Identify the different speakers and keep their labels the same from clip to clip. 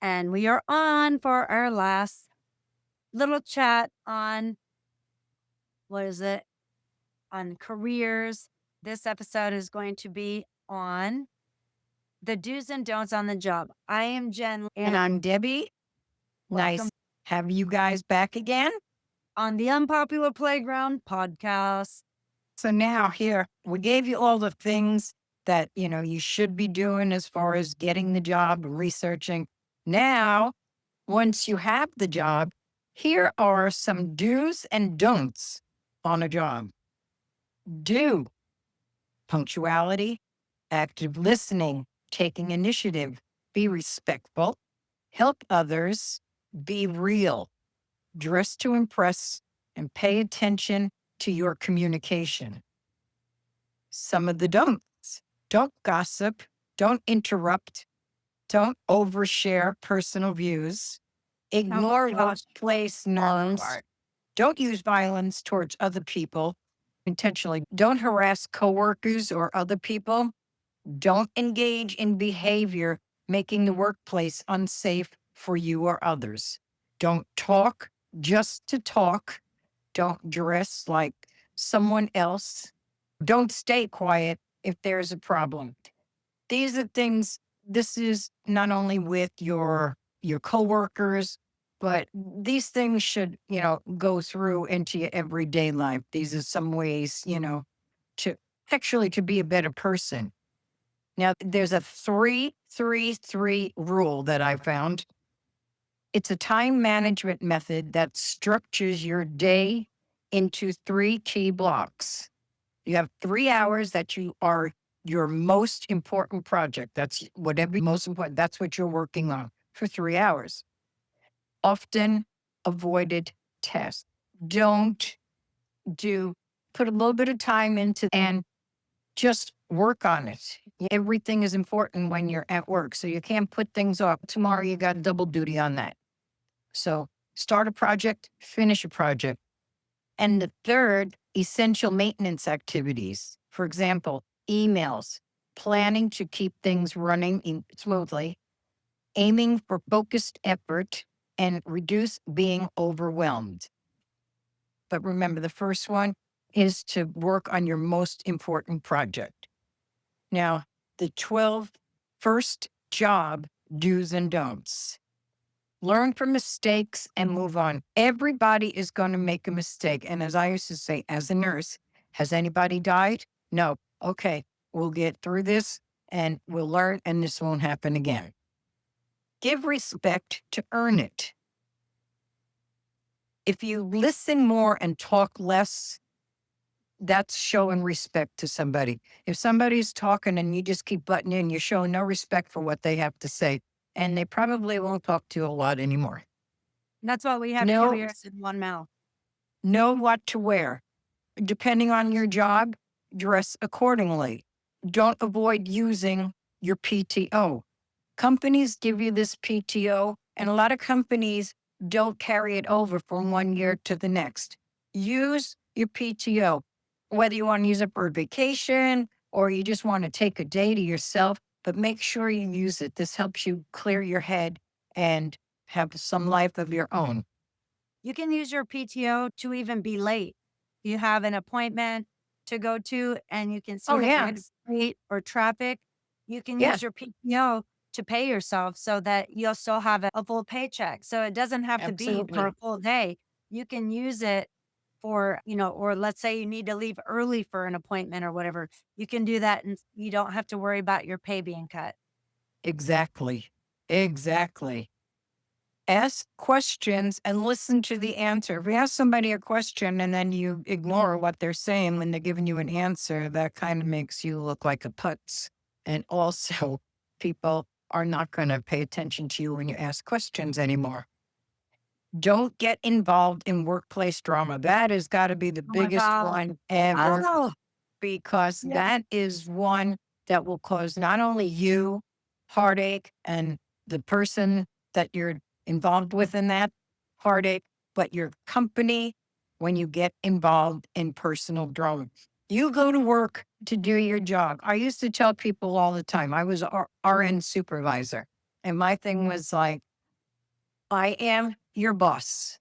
Speaker 1: And we are on for our last little chat on what is it? On careers. This episode is going to be on the do's and don'ts on the job. I am Jen
Speaker 2: And
Speaker 1: and
Speaker 2: I'm Debbie.
Speaker 1: welcome
Speaker 2: Nice have you guys back again.
Speaker 1: on the Unpopular Playground podcast.
Speaker 2: So now here, we gave you all the things that, you should be doing as far as getting the job, researching. Now, once you have the job, here are some do's and don'ts on a job. Do punctuality, active listening, taking initiative, be respectful, help others, be real, dress to impress, and pay attention to your communication. Some of the don'ts: don't gossip, don't interrupt, don't overshare personal views, ignore workplace norms, don't use violence towards other people intentionally, don't harass coworkers or other people, don't engage in behavior making the workplace unsafe for you or others. Don't talk just to talk. Don't dress like someone else. Don't stay quiet if there's a problem. These are things, this is not only with your coworkers, but these things should, go through into your everyday life. These are some ways, to actually to be a better person. Now, there's a 3-3-3 rule that I found. It's a time management method that structures your day into 3 key blocks. You have 3 hours that you are your most important project. That's whatever most important. That's what you're working on for 3 hours. Often avoided tasks. Don't put a little bit of time into and just work on it. Everything is important when you're at work. So you can't put things off. Tomorrow you got double duty on that. So start a project, finish a project. And the third, essential maintenance activities. For example, emails, planning to keep things running smoothly, aiming for focused effort, and reduce being overwhelmed. But remember, the first one is to work on your most important project. Now, the 12 first job do's and don'ts. Learn from mistakes and move on. Everybody is going to make a mistake. And as I used to say, as a nurse, has anybody died? No. Okay, we'll get through this and we'll learn, and this won't happen again. Give respect to earn it. If you listen more and talk less, that's showing respect to somebody. If somebody's talking and you just keep butting in, you're showing no respect for what they have to say. And they probably won't talk to you a lot anymore.
Speaker 1: That's why we have 2 ears and 1 mouth.
Speaker 2: Know what to wear. Depending on your job, dress accordingly. Don't avoid using your PTO. Companies give you this PTO, and a lot of companies don't carry it over from one year to the next. Use your PTO, whether you want to use it for vacation or you just want to take a day to yourself, but make sure you use it. This helps you clear your head and have some life of your own.
Speaker 1: You can use your PTO to even be late. You have an appointment to go to and you can see that you're going to be late or traffic. You can use your PTO to pay yourself so that you'll still have a full paycheck. So it doesn't have to be for a full day. You can use it for, or let's say you need to leave early for an appointment or whatever. You can do that and you don't have to worry about your pay being cut.
Speaker 2: Exactly. Ask questions and listen to the answer. If you ask somebody a question and then you ignore what they're saying when they're giving you an answer, that kind of makes you look like a putz. And also, people are not going to pay attention to you when you ask questions anymore. Don't get involved in workplace drama. That has got to be the biggest one ever, because that is one that will cause not only you heartache and the person that you're involved with in that heartache, but your company when you get involved in personal drama. You go to work to do your job. I used to tell people all the time, I was RN supervisor. And my thing was like, I am your boss.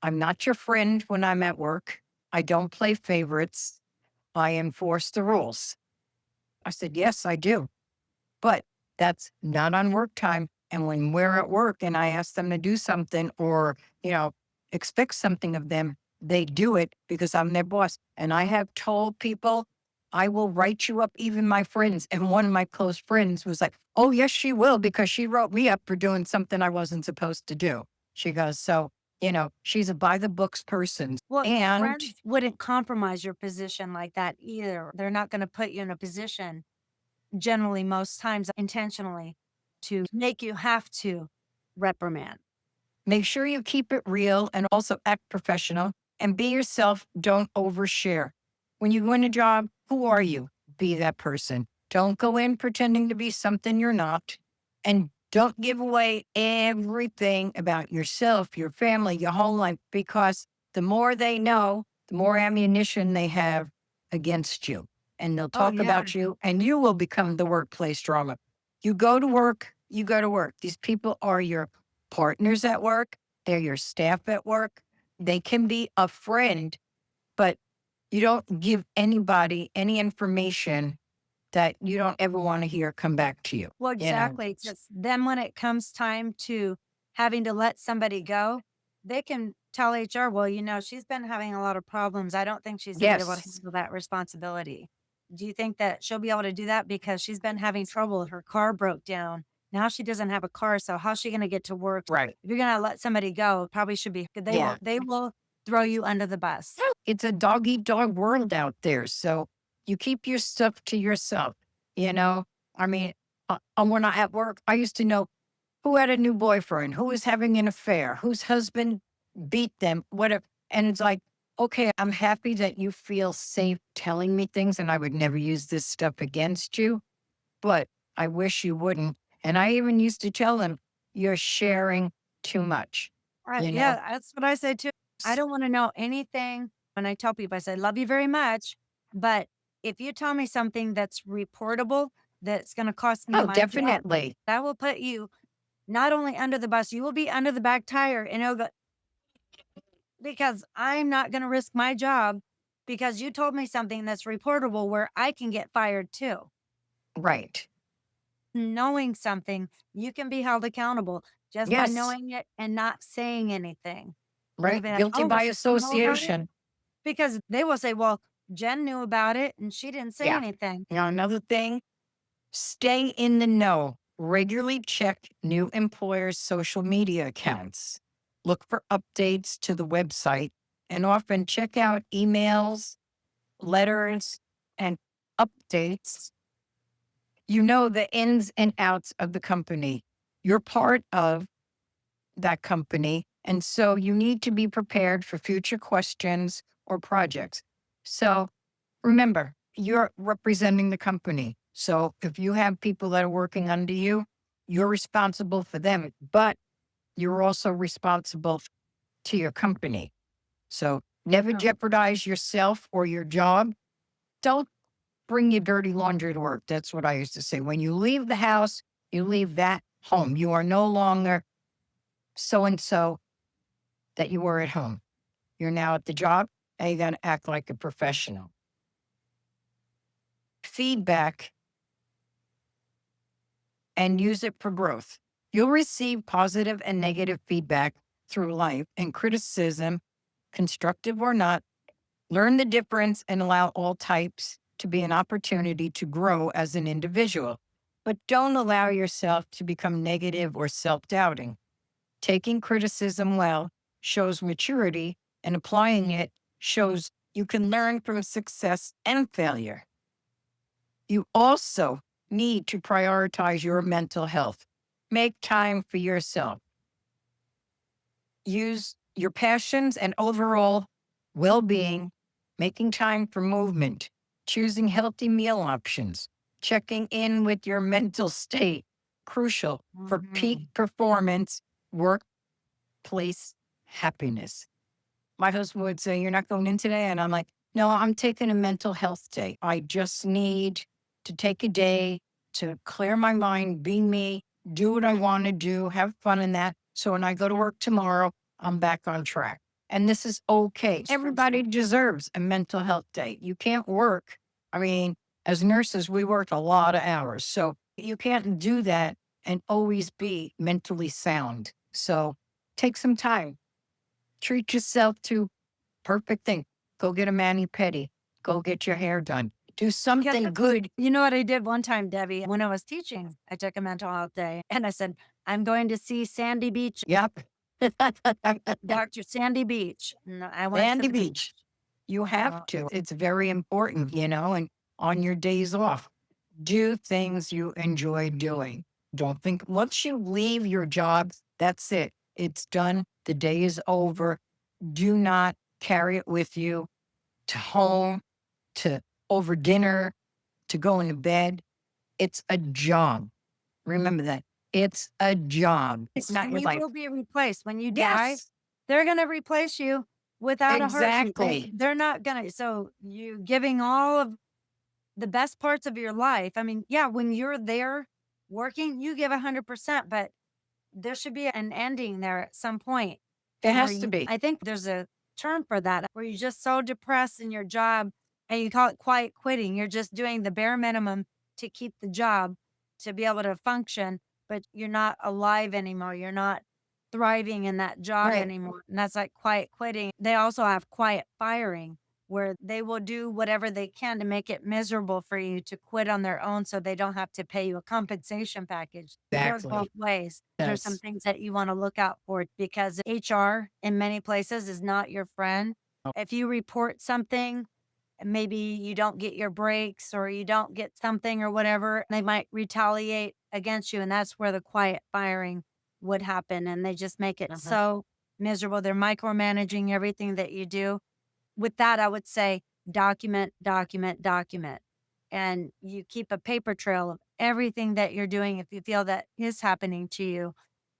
Speaker 2: I'm not your friend when I'm at work. I don't play favorites. I enforce the rules. I said, yes, I do. But that's not on work time. And when we're at work and I ask them to do something or, expect something of them, they do it because I'm their boss. And I have told people, I will write you up, even my friends. And one of my close friends was like, oh, yes, she will, because she wrote me up for doing something I wasn't supposed to do. She goes, so, she's a by the books person.
Speaker 1: Well,
Speaker 2: And
Speaker 1: friends wouldn't compromise your position like that either. They're not gonna put you in a position, generally most times intentionally, to make you have to reprimand.
Speaker 2: make sure you keep it real and also act professional and be yourself. Don't overshare. When you go in a job, who are you? Be that person. Don't go in pretending to be something you're not. And don't give away everything about yourself, your family, your whole life, because the more they know, the more ammunition they have against you. And they'll
Speaker 1: Oh,
Speaker 2: talk
Speaker 1: yeah.
Speaker 2: about you and you will become the workplace drama. You go to work, you go to work. These people are your partners at work, they're your staff at work. They can be a friend, but you don't give anybody any information that you don't ever want to hear come back to you.
Speaker 1: Well,
Speaker 2: You know,
Speaker 1: exactly. Because then when it comes time to having to let somebody go, they can tell HR, well, she's been having a lot of problems. I don't think she's going to be able to
Speaker 2: yes,
Speaker 1: handle that responsibility. Do you think that she'll be able to do that? Because she's been having trouble. Her car broke down. Now she doesn't have a car. So how's she going to get to work?
Speaker 2: right.
Speaker 1: If you're going to let somebody go, it probably should be,
Speaker 2: Yeah.
Speaker 1: they will throw you under the bus.
Speaker 2: It's a dog eat dog world out there. So you keep your stuff to yourself. You know, I mean, when I at work, I used to know who had a new boyfriend, who was having an affair, whose husband beat them, whatever. And it's like, okay, I'm happy that you feel safe telling me things and I would never use this stuff against you, but I wish you wouldn't. And I even used to tell them, you're sharing too much,
Speaker 1: Right.
Speaker 2: you
Speaker 1: Yeah,
Speaker 2: know?
Speaker 1: that's what I say too. I don't want to know anything. When I tell people, I say, love you very much. But if you tell me something that's reportable, that's going to cost me
Speaker 2: Oh,
Speaker 1: my job,
Speaker 2: definitely.
Speaker 1: that will put you not only under the bus, you will be under the back tire. And it'll go, because I'm not going to risk my job because you told me something that's reportable where I can get fired too.
Speaker 2: Right.
Speaker 1: Knowing something, you can be held accountable just by
Speaker 2: Yes.
Speaker 1: knowing it and not saying anything. And
Speaker 2: Right.
Speaker 1: you'll be like,
Speaker 2: Guilty
Speaker 1: oh,
Speaker 2: by
Speaker 1: she didn't know about it?
Speaker 2: association.
Speaker 1: Because they will say, "Well, Jen knew about it and she didn't say
Speaker 2: Yeah.
Speaker 1: anything."
Speaker 2: Another thing, stay in the know. Regularly check new employers' social media accounts. Look for updates to the website and often check out emails, letters, and updates. You know the ins and outs of the company. You're part of that company. And so you need to be prepared for future questions or projects. So remember, you're representing the company. So if you have people that are working under you, you're responsible for them, but you're also responsible to your company. So never
Speaker 1: Oh,
Speaker 2: jeopardize yourself or your job. Don't bring your dirty laundry to work. That's what I used to say. When you leave the house, you leave that home. You are no longer so and so that you were at home. You're now at the job and you got to act like a professional. Feedback and use it for growth. You'll receive positive and negative feedback through life and criticism, constructive or not. Learn the difference and allow all types to be an opportunity to grow as an individual. But don't allow yourself to become negative or self doubting. Taking criticism well shows maturity, and applying it shows you can learn from success and failure. You also need to prioritize your mental health. Make time for yourself. Use your passions and overall well being, making time for movement, choosing healthy meal options, checking in with your mental state, crucial for peak
Speaker 1: mhm.
Speaker 2: performance, workplace happiness. My husband would say, you're not going in today? And I'm like, no, I'm taking a mental health day. I just need to take a day to clear my mind, be me, do what I want to do, have fun in that. So when I go to work tomorrow, I'm back on track. And this is okay. Everybody deserves a mental health day. You can't work. I mean, as nurses, we work a lot of hours. So you can't do that and always be mentally sound. So take some time, treat yourself to perfect thing. Go get a mani-pedi. Go get your hair done. Do something good.
Speaker 1: You know what I did one time, Debbie? When I was teaching, I took a mental health day and I said, I'm going to see Sandy Beach,
Speaker 2: Yep.
Speaker 1: Dr. Sandy Beach. And I went to
Speaker 2: Sandy
Speaker 1: the
Speaker 2: Beach. You have
Speaker 1: Oh,
Speaker 2: to. It's very important, and on your days off, do things you enjoy doing. Don't think once you leave your job, that's it. It's done. The day is over. Do not carry it with you to home, to over dinner, to going to bed. It's a job. Remember that. It's a job. It's not your
Speaker 1: you
Speaker 2: life.
Speaker 1: will be replaced. When you die,
Speaker 2: Yes,
Speaker 1: they're going to replace you without a heartbeat.
Speaker 2: exactly.
Speaker 1: They're not going to. So you giving all of the best parts of your life. I mean, yeah, when you're there working, you give 100%, but there should be an ending there at some point.
Speaker 2: It
Speaker 1: Where
Speaker 2: has to be.
Speaker 1: I think there's a term for that, where you're just so depressed in your job and you call it quiet quitting. You're just doing the bare minimum to keep the job, to be able to function, but you're not alive anymore. You're not thriving in that job
Speaker 2: Right.
Speaker 1: anymore. And that's like quiet quitting. They also have quiet firing, where they will do whatever they can to make it miserable for you to quit on their own so they don't have to pay you a compensation package. It goes both
Speaker 2: Exactly.
Speaker 1: ways. There's some
Speaker 2: Yes.
Speaker 1: things that you want to look out for, because HR in many places is not your friend.
Speaker 2: Oh.
Speaker 1: If you report something, and maybe you don't get your breaks or you don't get something or whatever, they might retaliate against you. And that's where the quiet firing would happen. And they just make it so miserable. They're micromanaging everything that you do. With that, I would say document, document, document. And you keep a paper trail of everything that you're doing if you feel that is happening to you.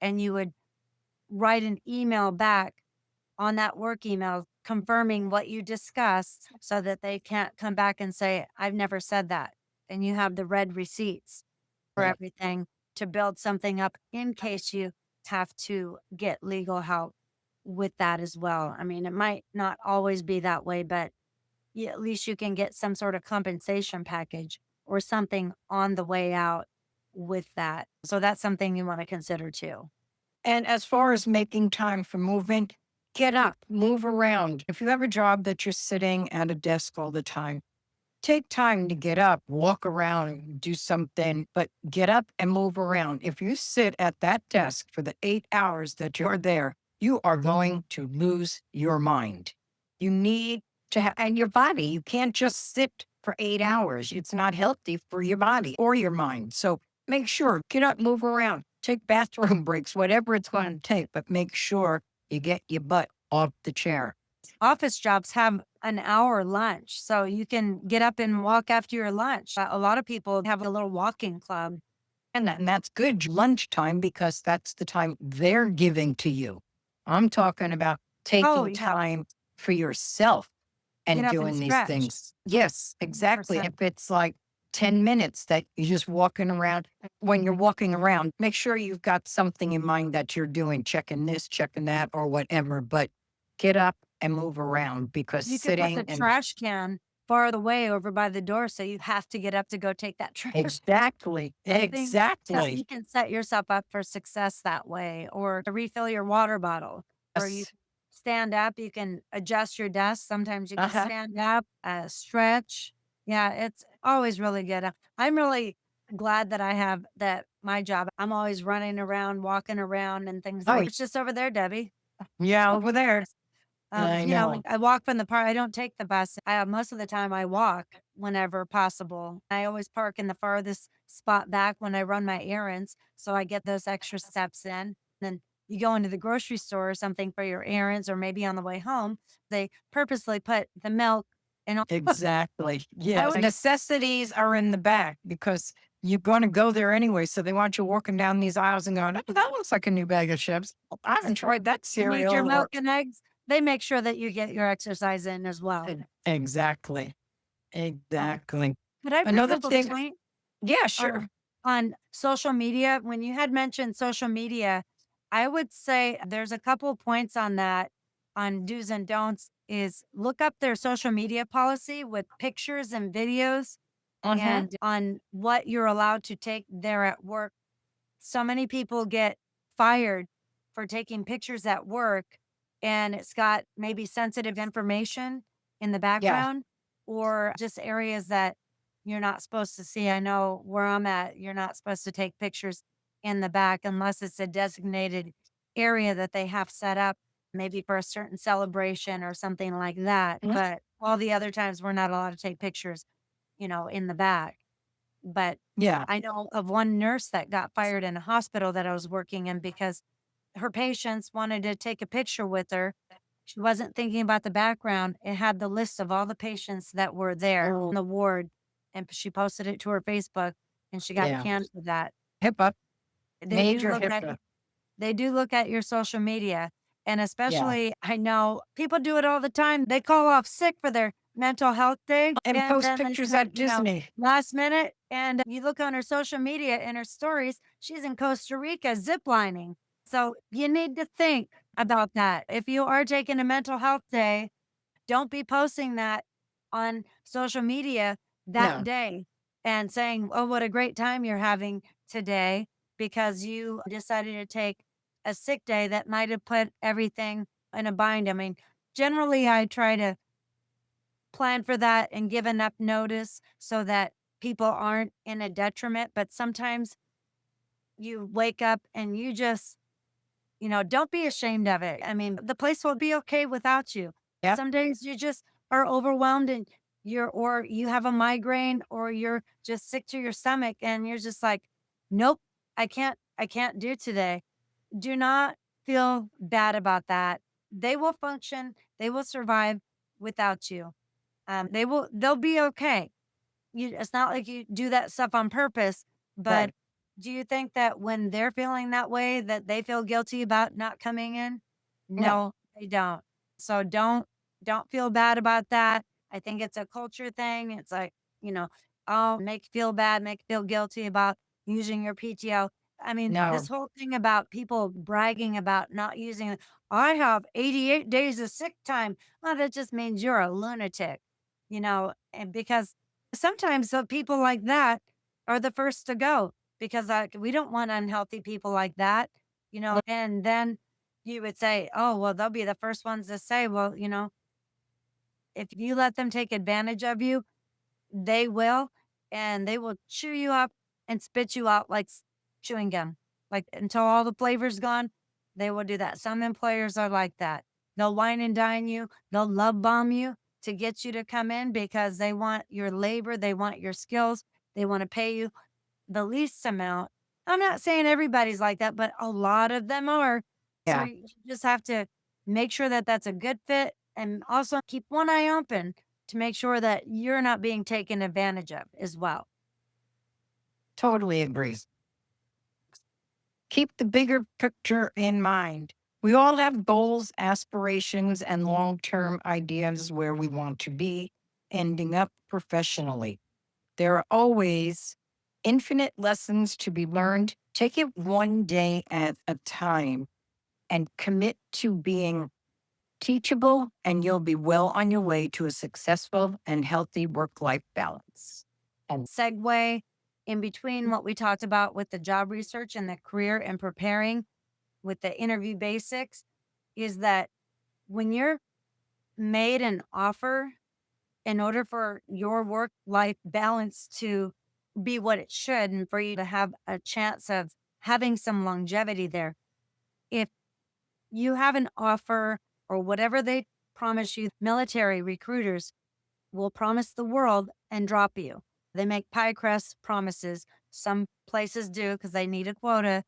Speaker 1: And you would write an email back on that work email confirming what you discussed so that they can't come back and say, I've never said that. And you have the red receipts for
Speaker 2: Right.
Speaker 1: everything to build something up in case you have to get legal help with that as well. I mean, it might not always be that way, but at least you can get some sort of compensation package or something on the way out with that. So that's something you want to consider too.
Speaker 2: And as far as making time for movement, get up, move around. If you have a job that you're sitting at a desk all the time, take time to get up, walk around, do something, but get up and move around. If you sit at that desk for the 8 hours that you're there, you are going to lose your mind. You need to have, and your body, you can't just sit for 8 hours. It's not healthy for your body or your mind. So make sure, get up, move around, take bathroom breaks, whatever it's going to take, but make sure you get your butt off the chair.
Speaker 1: Office jobs have an hour lunch, so you can get up and walk after your lunch. A lot of people have a little walking club.
Speaker 2: And that's good lunchtime because that's the time they're giving to you. I'm talking about
Speaker 1: Oh,
Speaker 2: taking
Speaker 1: yeah.
Speaker 2: time for yourself
Speaker 1: Get
Speaker 2: and
Speaker 1: up and
Speaker 2: doing these
Speaker 1: stretch.
Speaker 2: things. Yes, exactly.
Speaker 1: 100%.
Speaker 2: If it's like 10 minutes that you're just walking around, when you're walking around, make sure you've got something in mind that you're doing, checking this, checking that, or whatever. But get up and move around because
Speaker 1: You could put
Speaker 2: sitting
Speaker 1: the
Speaker 2: and
Speaker 1: trash can far away over by the door, so you have to get up to go take that trash.
Speaker 2: exactly,
Speaker 1: I think that you
Speaker 2: exactly.
Speaker 1: can set yourself up for success that way, or to refill your water bottle, or you
Speaker 2: Yes.
Speaker 1: stand up, you can adjust your desk. Sometimes you can
Speaker 2: Uh-huh.
Speaker 1: stand up, stretch. Yeah, it's always really good. I'm really glad that I have that my job. I'm always running around, walking around and things
Speaker 2: Oh,
Speaker 1: like it's just over there, Debbie.
Speaker 2: yeah, over there. I know.
Speaker 1: I walk from the park. I don't take the bus. Most of the time I walk whenever possible. I always park in the farthest spot back when I run my errands, so I get those extra steps in. Then you go into the grocery store or something for your errands, or maybe on the way home, they purposely put the milk and all.
Speaker 2: Exactly.
Speaker 1: I
Speaker 2: Yes.
Speaker 1: always
Speaker 2: Necessities are in the back because you're going to go there anyway. So they want you walking down these aisles and going, oh, that looks like a new bag of chips. I haven't tried that
Speaker 1: you need your
Speaker 2: cereal.
Speaker 1: milk and eggs. They make sure that you get your exercise in as well.
Speaker 2: Exactly.
Speaker 1: Um,
Speaker 2: Exactly.
Speaker 1: Could I bring
Speaker 2: Another
Speaker 1: up a
Speaker 2: thing.
Speaker 1: point?
Speaker 2: Yeah, sure.
Speaker 1: On social media, when you had mentioned social media, I would say there's a couple points on that on do's and don'ts is look up their social media policy with pictures and videos
Speaker 2: Mm-hmm.
Speaker 1: and on what you're allowed to take there at work. So many people get fired for taking pictures at work and it's got maybe sensitive information in the
Speaker 2: Yeah.
Speaker 1: background or just areas that you're not supposed to see. I know where I'm at, you're not supposed to take pictures in the back unless it's a designated area that they have set up, maybe for a certain celebration or something like that.
Speaker 2: Mhm.
Speaker 1: But all the other times we're not allowed to take pictures, in the back. But
Speaker 2: Yeah.
Speaker 1: I know of one nurse that got fired in a hospital that I was working in because her patients wanted to take a picture with her. She wasn't thinking about the background. It had the list of all the patients that were there
Speaker 2: Oh,
Speaker 1: in the ward, and she posted it to her Facebook, and she got
Speaker 2: yeah.
Speaker 1: canned for that.
Speaker 2: HIPAA,
Speaker 1: They do
Speaker 2: major
Speaker 1: look at
Speaker 2: HIPAA.
Speaker 1: they do look at your social media, and
Speaker 2: Yeah.
Speaker 1: especially I know people do it all the time. They call off sick for their mental health day,
Speaker 2: And
Speaker 1: and
Speaker 2: post
Speaker 1: then they
Speaker 2: pictures
Speaker 1: come,
Speaker 2: at Disney.
Speaker 1: last minute, and you look on her social media and her stories, she's in Costa Rica ziplining. So you need to think about that. If you are taking a mental health day, don't be posting that on social media that
Speaker 2: No.
Speaker 1: day and saying, "Oh, what a great time you're having today," because you decided to take a sick day that might have put everything in a bind. I mean, generally, I try to plan for that and give enough notice so that people aren't in a detriment. But sometimes you wake up and you just don't be ashamed of it. I mean, the place will be okay without you.
Speaker 2: Yep.
Speaker 1: Some days you just are overwhelmed and or you have a migraine or you're just sick to your stomach and you're just like, nope, I can't do today. Do not feel bad about that. They will function, they will survive without you. They'll be okay. It's not like you do that stuff on purpose, but
Speaker 2: Right.
Speaker 1: do you think that when they're feeling that way that they feel guilty about not coming in?
Speaker 2: No.
Speaker 1: No, they don't. So don't feel bad about that. I think it's a culture thing. It's like, oh, make you feel bad, make you feel guilty about using your PTO. I mean, this
Speaker 2: No.
Speaker 1: whole thing about people bragging about not using it. I have 88 days of sick time. Well, that just means you're a lunatic, and because sometimes the people like that are the first to go because like we don't want unhealthy people like that, and then you would say, oh, well, they'll be the first ones to say, well, if you let them take advantage of you, they will, and they will chew you up and spit you out like chewing gum. Like until all the flavor's gone, they will do that. Some employers are like that. They'll wine and dine you, they'll love bomb you to get you to come in because they want your labor, they want your skills, they want to pay you the least amount. I'm not saying everybody's like that, but a lot of them are. So
Speaker 2: Yeah.
Speaker 1: you just have to make sure that that's a good fit and also keep one eye open to make sure that you're not being taken advantage of as well.
Speaker 2: Totally agree. Keep the bigger picture in mind. We all have goals, aspirations, and long term ideas where we want to be ending up professionally. There are always infinite lessons to be learned. Take it one day at a time and commit to being teachable, and you'll be well on your way to a successful and healthy work life balance. And
Speaker 1: Segue in between what we talked about with the job research and the career and preparing with the interview basics is that when you're made an offer, in order for your work life balance to be what it should and for you to have a chance of having some longevity there, if you have an offer or whatever they promise you, military recruiters will promise the world and drop you. They make pie crust promises. Some places do because they need a quota.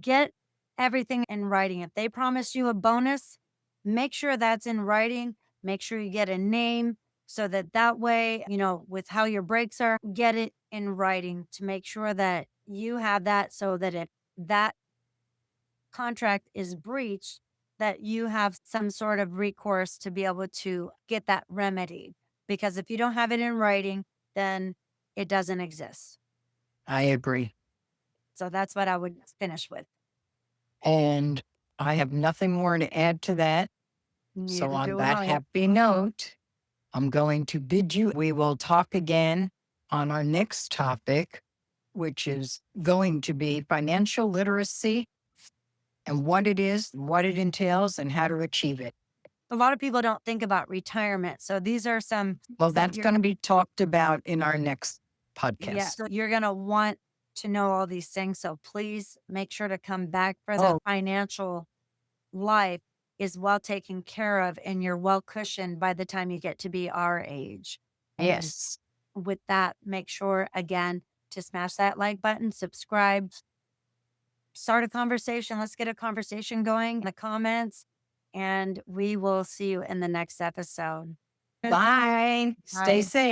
Speaker 1: Get everything in writing. If they promise you a bonus, make sure that's in writing. Make sure you get a name so that that way, with how your breaks are, get it in writing to make sure that you have that so that if that contract is breached, that you have some sort of recourse to be able to get that remedied. Because if you don't have it in writing, then it doesn't exist.
Speaker 2: I agree.
Speaker 1: So that's what I would finish with.
Speaker 2: And I have nothing more to add to that. So,
Speaker 1: Neither
Speaker 2: on
Speaker 1: do
Speaker 2: that
Speaker 1: I.
Speaker 2: happy note, I'm going to bid you. We will talk again on our next topic, which is going to be financial literacy and what it is, what it entails, and how to achieve it.
Speaker 1: A lot of people don't think about retirement. So these are some
Speaker 2: Well,
Speaker 1: that
Speaker 2: that's
Speaker 1: you're,
Speaker 2: going to be talked about in our next
Speaker 1: yeah,
Speaker 2: podcast.
Speaker 1: you're going to want to know all these things. So please make sure to come back for the
Speaker 2: Oh,
Speaker 1: financial life is well taken care of and you're well cushioned by the time you get to be our age. And
Speaker 2: yes.
Speaker 1: with that, make sure again to smash that like button, subscribe, start a conversation. Let's get a conversation going in the comments, and we will see you in the next episode.
Speaker 2: Bye. Stay
Speaker 1: Bye.
Speaker 2: safe.